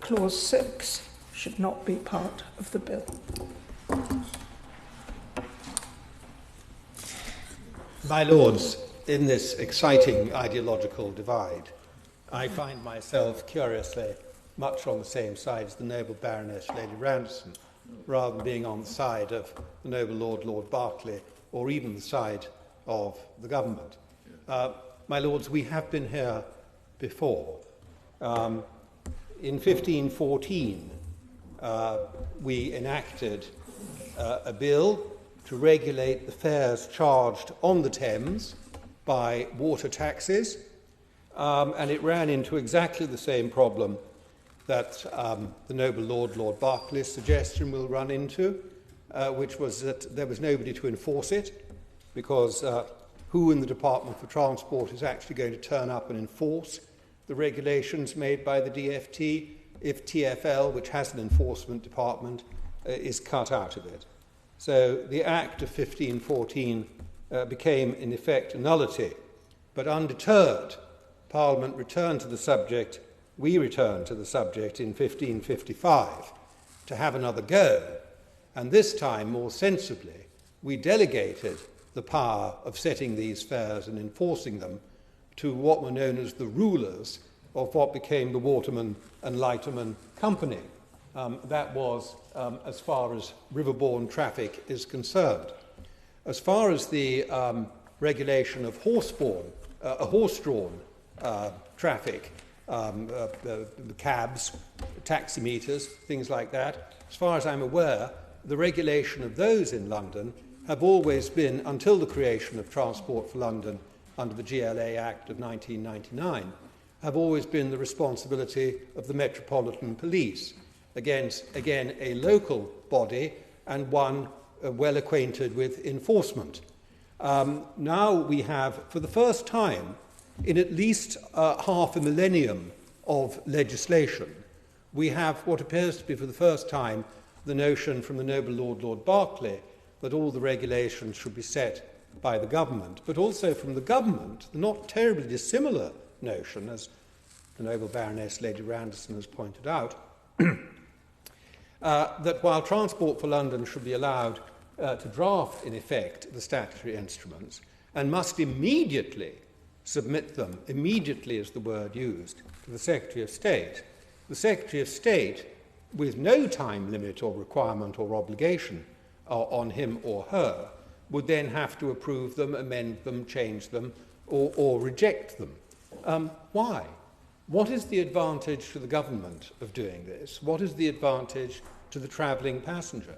Clause 6 should not be part of the bill. My Lords, in this exciting ideological divide, I find myself curiously much on the same side as the noble Baroness Lady Randerson, rather than being on the side of the noble Lord Berkeley, or even the side of the government. My Lords, we have been here before. In 1514, we enacted a bill to regulate the fares charged on the Thames by water taxes, and it ran into exactly the same problem that the noble Lord Berkeley's suggestion will run into, which was that there was nobody to enforce it, because who in the Department for Transport is actually going to turn up and enforce the regulations made by the DFT if TfL, which has an enforcement department, is cut out of it? So the Act of 1514 became, in effect, a nullity. But undeterred, Parliament returned to the subject, we returned to the subject in 1555 to have another go. And this time, more sensibly, we delegated the power of setting these fares and enforcing them to what were known as the rulers of what became the Waterman and Lighterman Company. That was as far as riverborne traffic is concerned. As far as the regulation of horse-drawn traffic, cabs, taximeters, things like that, as far as I'm aware, the regulation of those in London have always been, until the creation of Transport for London under the GLA Act of 1999, have always been the responsibility of the Metropolitan Police, again, a local body and one well acquainted with enforcement. Now we have, for the first time, in at least half a millennium of legislation, we have what appears to be for the first time the notion from the noble Lord Berkeley that all the regulations should be set by the government, but also from the government, the not terribly dissimilar notion, as the noble Baroness Lady Randerson has pointed out, that while Transport for London should be allowed to draft, in effect, the statutory instruments, and must immediately submit them, immediately is the word used, to the Secretary of State, the Secretary of State, with no time limit or requirement or obligation on him or her, would then have to approve them, amend them, change them, or reject them. Why? What is the advantage to the government of doing this? What is the advantage to the travelling passenger?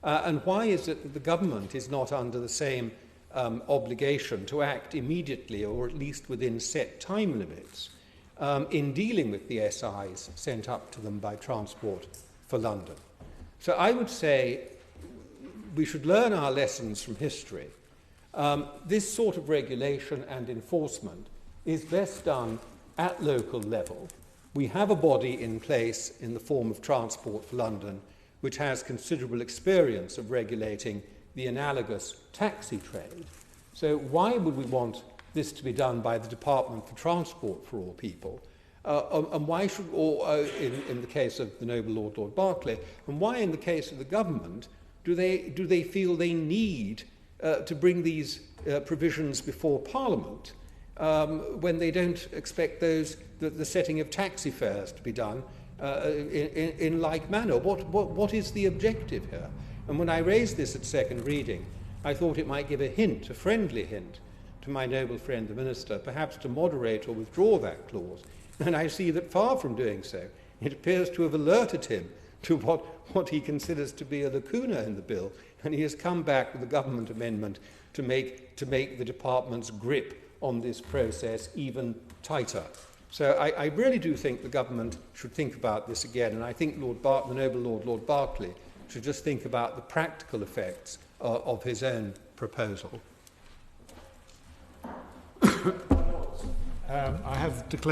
And why is it that the government is not under the same obligation to act immediately, or at least within set time limits, in dealing with the SIs sent up to them by Transport for London? So I would say we should learn our lessons from history. This sort of regulation and enforcement is best done at local level. We have a body in place in the form of Transport for London, which has considerable experience of regulating the analogous taxi trade. So why would we want this to be done by the Department for Transport, for all people? And why should, in the case of the noble Lord Berkeley, and why in the case of the government do they feel they need to bring these provisions before Parliament when they don't expect the setting of taxi fares to be done in like manner? What is the objective here? And when I raised this at second reading, I thought it might give a hint, a friendly hint, to my noble friend the Minister, perhaps to moderate or withdraw that clause. And I see that far from doing so, it appears to have alerted him to what he considers to be a lacuna in the bill, and he has come back with a government amendment to make the department's grip on this process even tighter. So I really do think the government should think about this again, and I think the noble Lord Berkeley should just think about the practical effects of his own proposal. I have declared